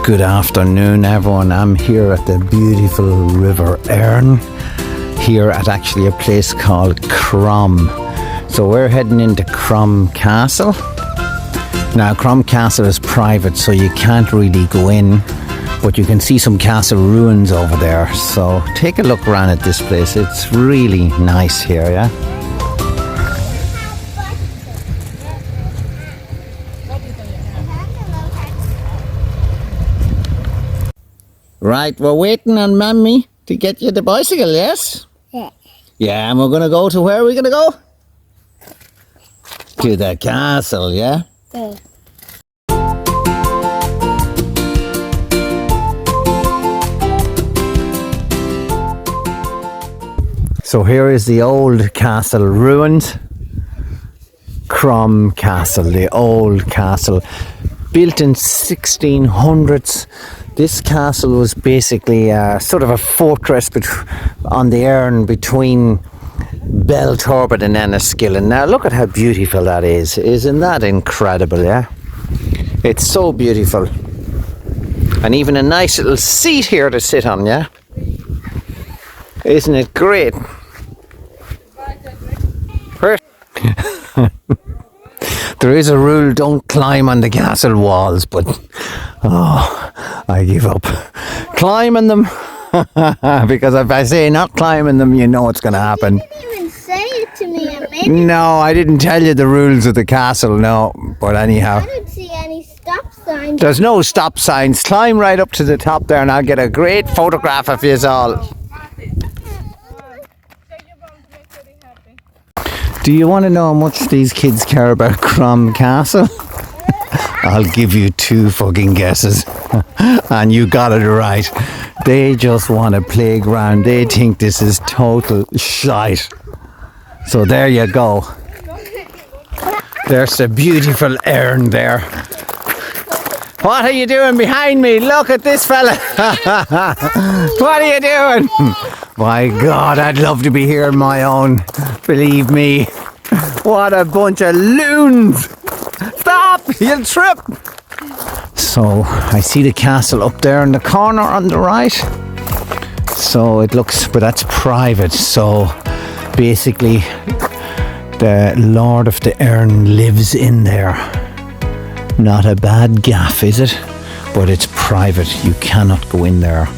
Good afternoon, everyone. I'm here at the beautiful River Erne, here at actually a place called Crom. So we're heading into Crom Castle. Now, Crom Castle is private, so you can't really go in, but you can see some castle ruins over there. So take a look around at this place. It's really nice here, yeah? Right, we're waiting on Mammy to get you the bicycle, yes? Yeah. Yeah, and we're going to go to where are we going to go? To the castle, yeah? Yeah. So here is the old castle ruins. Crom Castle, the old castle. Built in 1600s. This castle was basically sort of a fortress on the Erne between Belturbet and Enniskillen. Now look at how beautiful that is. Isn't that incredible, yeah? It's so beautiful. And even a nice little seat here to sit on, yeah? Isn't it great? There is a rule, don't climb on the castle walls, but I give up climbing them. Because if I say not climbing them, you know what's going to happen. You didn't even say it to me a minute. No, I didn't tell you the rules of the castle, no. But anyhow, I didn't see any stop signs. there's no stop signs. Climb right up to the top there and I'll get a great photograph of you all. Do you want to know how much these kids care about Crom Castle? I'll give you two fucking guesses. And you got it right. They just want a playground. They think this is total shite. So there you go. There's the beautiful Erne there. What are you doing behind me? Look at this fella. What are you doing? My God, I'd love to be here on my own. Believe me. What a bunch of loons. Stop, you'll trip. So I see the castle up there in the corner on the right. So it looks, but that's private. So basically the Lord of the Erne lives in there. Not a bad gaff, is it? But it's private. You cannot go in there.